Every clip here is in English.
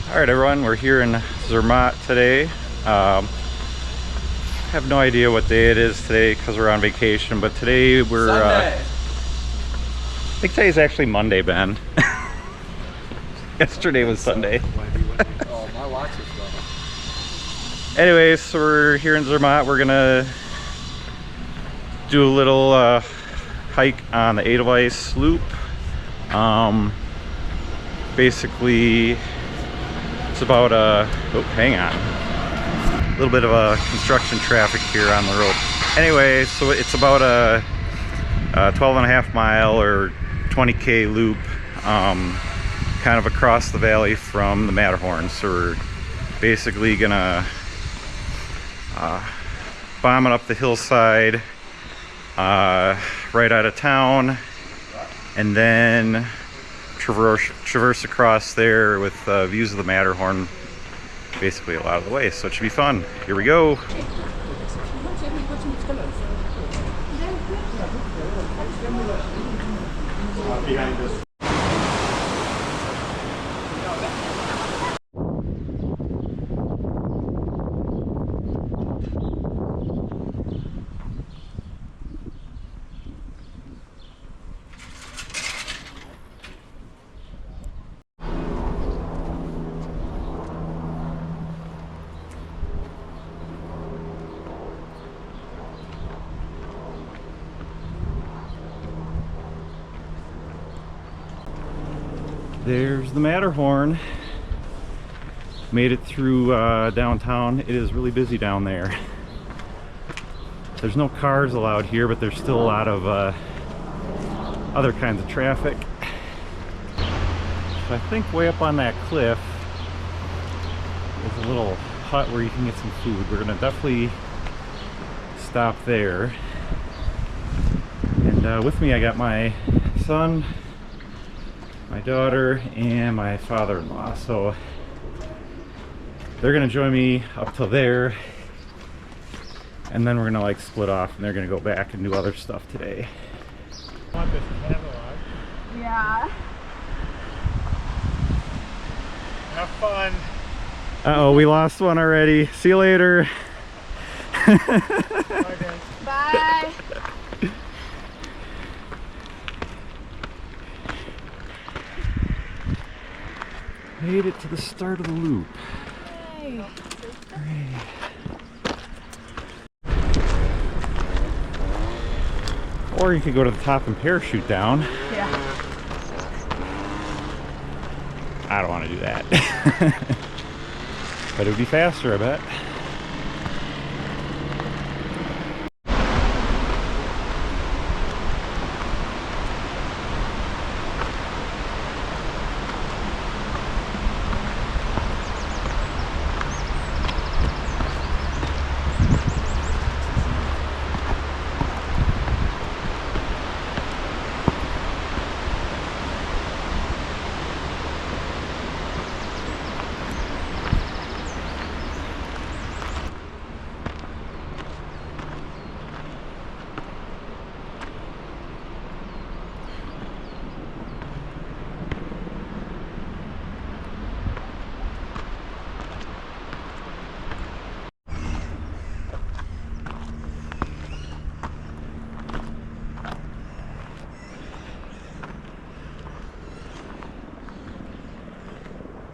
Alright everyone, we're here in Zermatt today. I have no idea what day it is today because we're on vacation, but today we're I think today's actually Monday, Ben. Yesterday was Sunday. Oh, my watch is wrong. Anyways, so we're here in Zermatt. We're gonna do a little hike on the Edelweiss loop. Basically it's about oh, hang on, a little bit of a construction traffic here on the road. Anyway, so it's about a 12.5 mile or 20k loop, kind of across the valley from the Matterhorn. So we're basically gonna bomb it up the hillside right out of town, and then traverse across there with views of the Matterhorn basically a lot of the way. So it should be fun. Here we go. Behind us. There's the Matterhorn. Made it through downtown. It is really busy down there. There's no cars allowed here, but there's still a lot of other kinds of traffic. So I think way up on that cliff is a little hut where you can get some food. We're gonna definitely stop there. And with me I got my son, my daughter, and my father-in-law. So they're gonna join me up till there, and then we're gonna like split off and they're gonna go back and do other stuff today. Want this catalog? Yeah. Have fun. Uh-oh, we lost one already. See you later. Bye. Made it to the start of the loop. Yay. Hooray. Or you could go to the top and parachute down. Yeah. I don't want to do that. But it would be faster, I bet.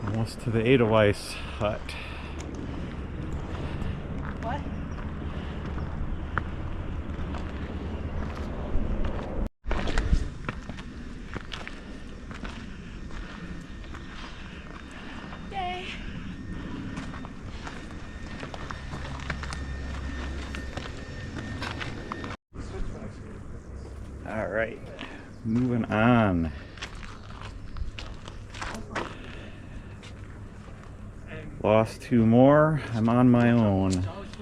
Almost to the Edelweiss Hut. What? Yay. All right, moving on. Lost two more. I'm on my own,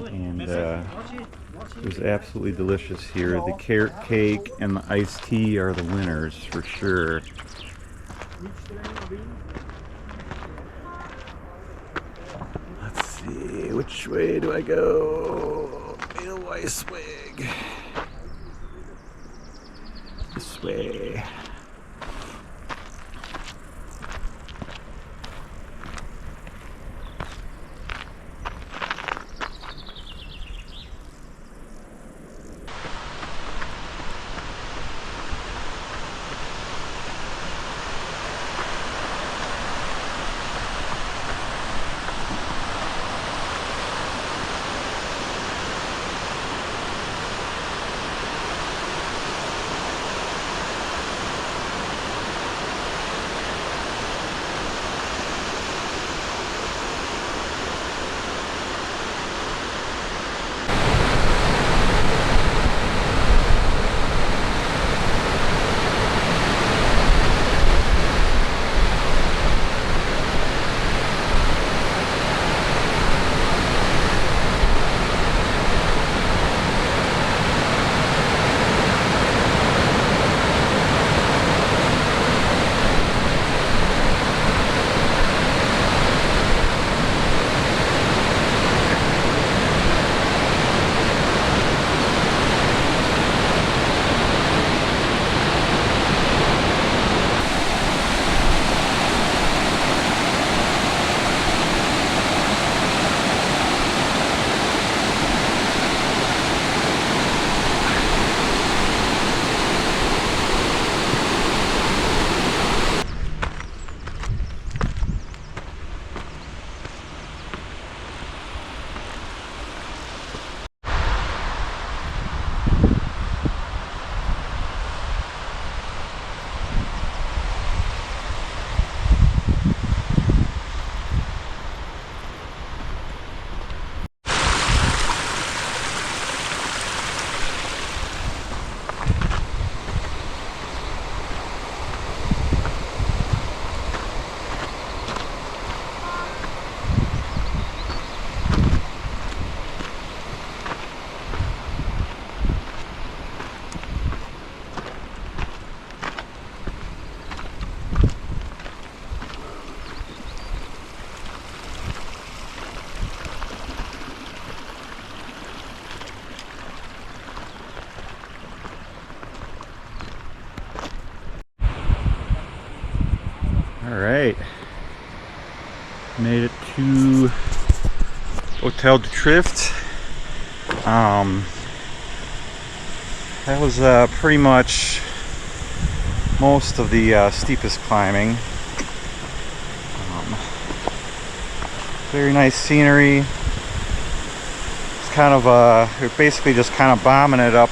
and it was absolutely delicious here. The carrot cake and the iced tea are the winners for sure. Let's see, which way do I go? Edelweissweg. This way. Alright. Made it to Hotel de Trift. That was pretty much most of the steepest climbing. Very nice scenery. It's kind of we're basically just kind of bombing it up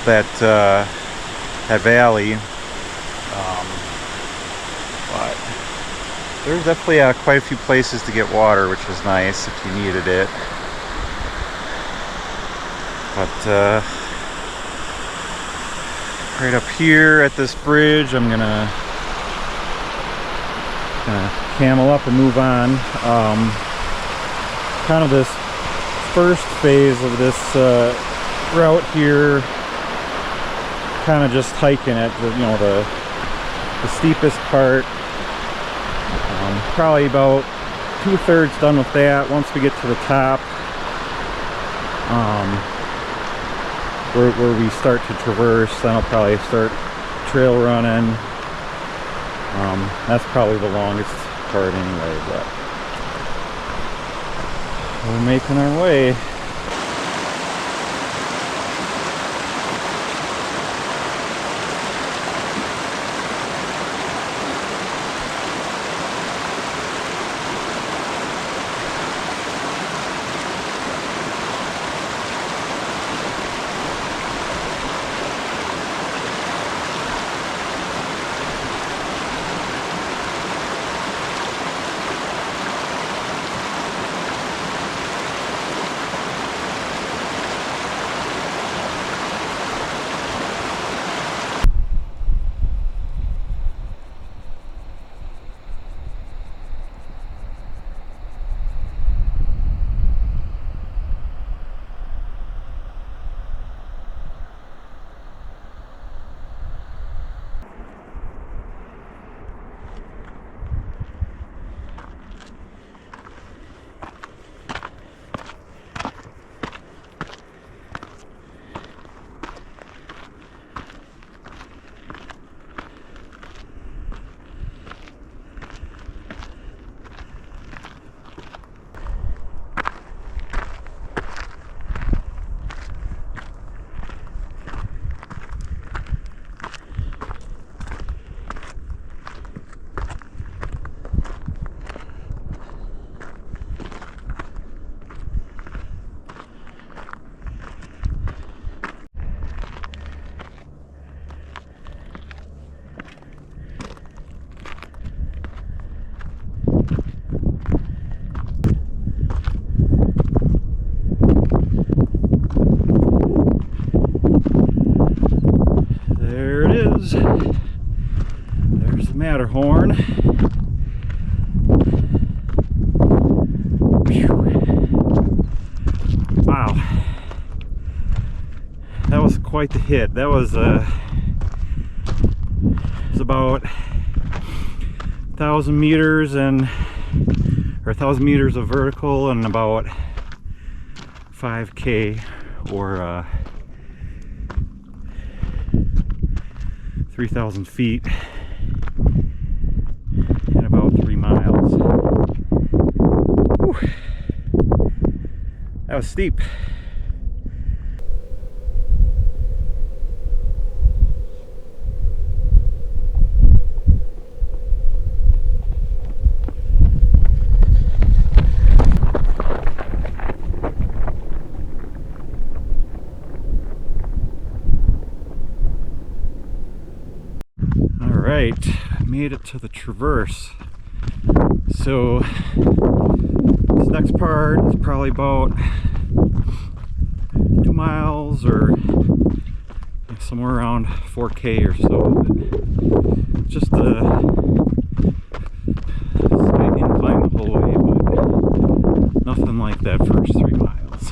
that that valley. But there's definitely quite a few places to get water, which was nice if you needed it. But right up here at this bridge, I'm gonna camel up and move on. Kind of this first phase of this route here, kind of just hiking at the steepest part. Probably about 2/3 done with that. Once we get to the top, where we start to traverse, then I'll probably start trail running. That's probably the longest part anyway, but we're making our way. There's the Matterhorn. Wow, that was quite the hit. That was about 1,000 meters or 1,000 meters of vertical and about 5K or 3,000 feet in about 3 miles. Whew. That was steep. Alright, made it to the traverse. So this next part is probably about 2 miles or somewhere around 4K or so. Just a slight incline the whole way, but nothing like that first 3 miles.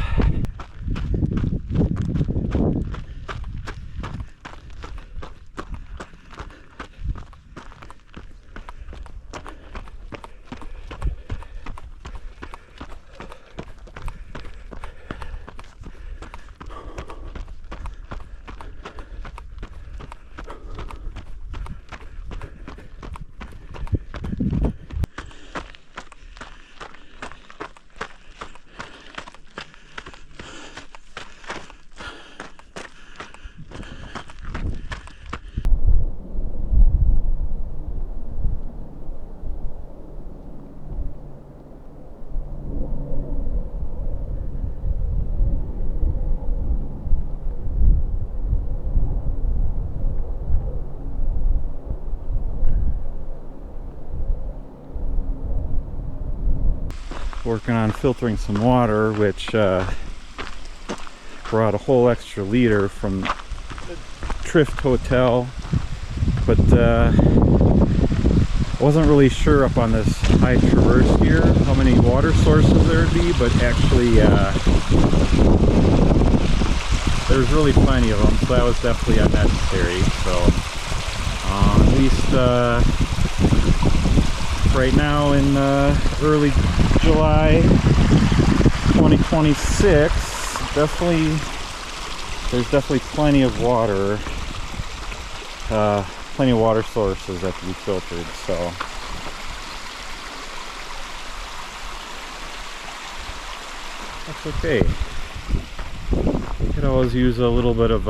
working on filtering some water, which brought a whole extra liter from the Trift Hotel, but wasn't really sure up on this high traverse here how many water sources there would be, but actually there's really plenty of them, so that was definitely unnecessary. So at least right now in early July 2026, there's definitely plenty of water, plenty of water sources that can be filtered. So that's okay. You could always use a little bit of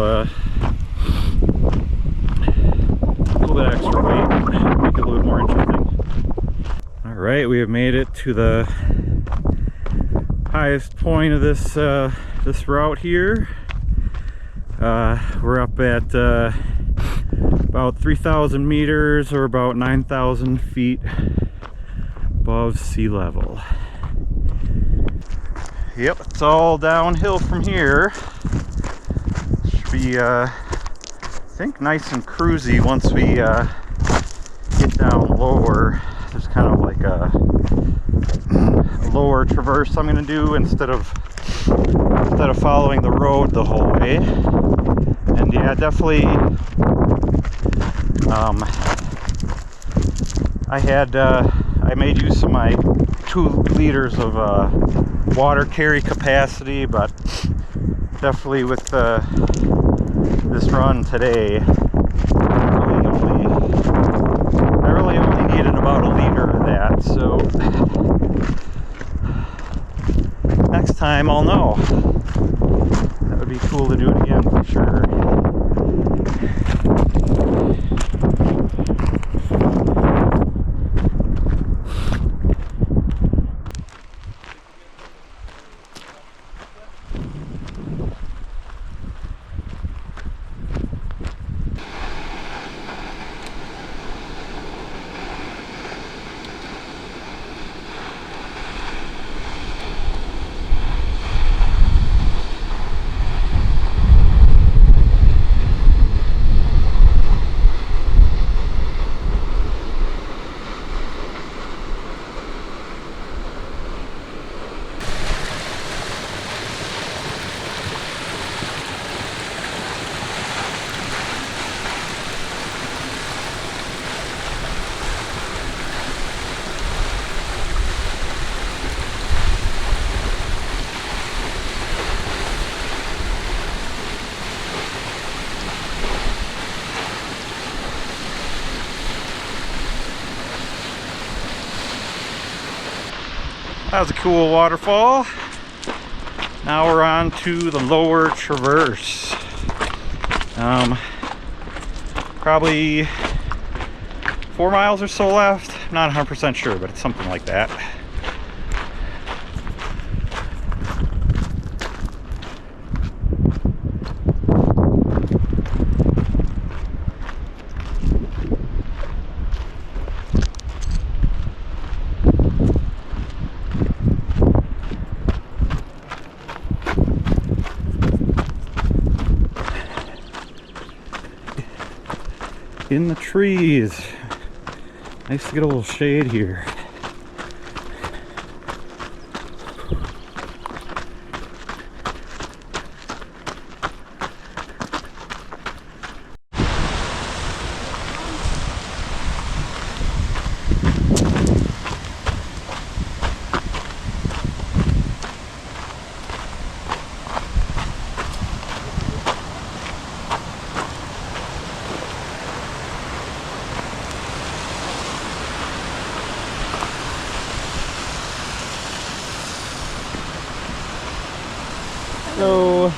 extra weight, make it a little more interesting. All right, we have made it to the highest point of this this route here. We're up at about 3,000 meters, or about 9,000 feet above sea level. Yep, it's all downhill from here. Should be I think nice and cruisy once we get down lower. There's kind of like a lower traverse I'm going to do instead of following the road the whole way. And yeah, definitely I made use of my 2 liters of water carry capacity, but definitely with this run today, I really only needed about a liter of that. So next time I'll know. That would be cool to do it again for sure. That was a cool waterfall. Now we're on to the lower traverse. Probably 4 miles or so left. Not 100% sure, but it's something like that. In the trees. Nice to get a little shade here. So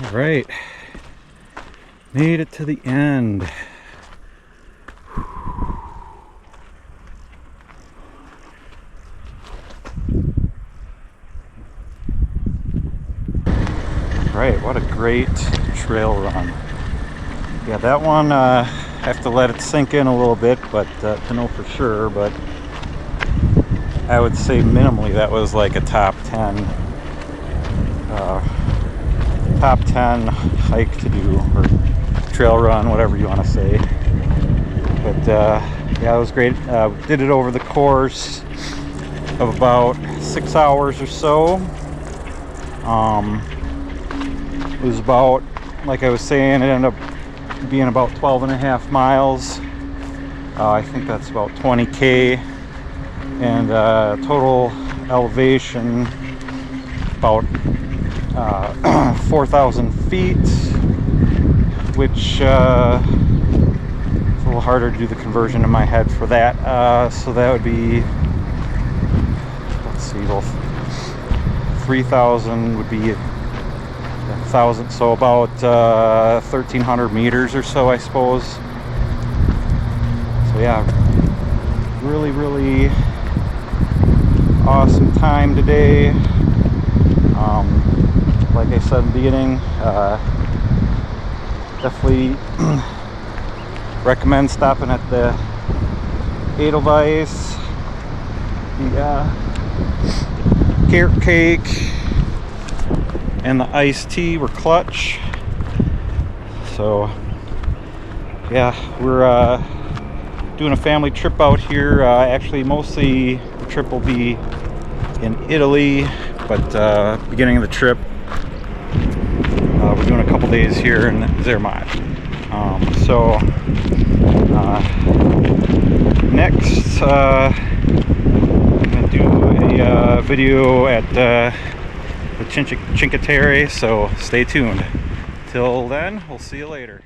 All right, made it to the end. Right, what a great trail run. Yeah, that one, I have to let it sink in a little bit, but to know for sure, but I would say minimally that was like a top 10 hike to do, or trail run, whatever you want to say. But yeah, it was great. Did it over the course of about 6 hours or so. It was about, like I was saying, it ended up being about 12.5 miles. I think that's about 20K, and total elevation about 4,000 feet, which it's a little harder to do the conversion in my head for that. So that would be, let's see, well, 3,000 would be 1,000, so about 1,300 meters or so, I suppose. So yeah, really, really awesome time today. Like I said in the beginning, definitely recommend stopping at the Edelweiss. The carrot cake and the iced tea were clutch. So yeah, we're doing a family trip out here. Actually, mostly the trip will be in Italy, but beginning of the trip, we're doing a couple days here in Zermatt. Next, I'm gonna do a video at the Cinque Terre, so stay tuned. Till then, we'll see you later.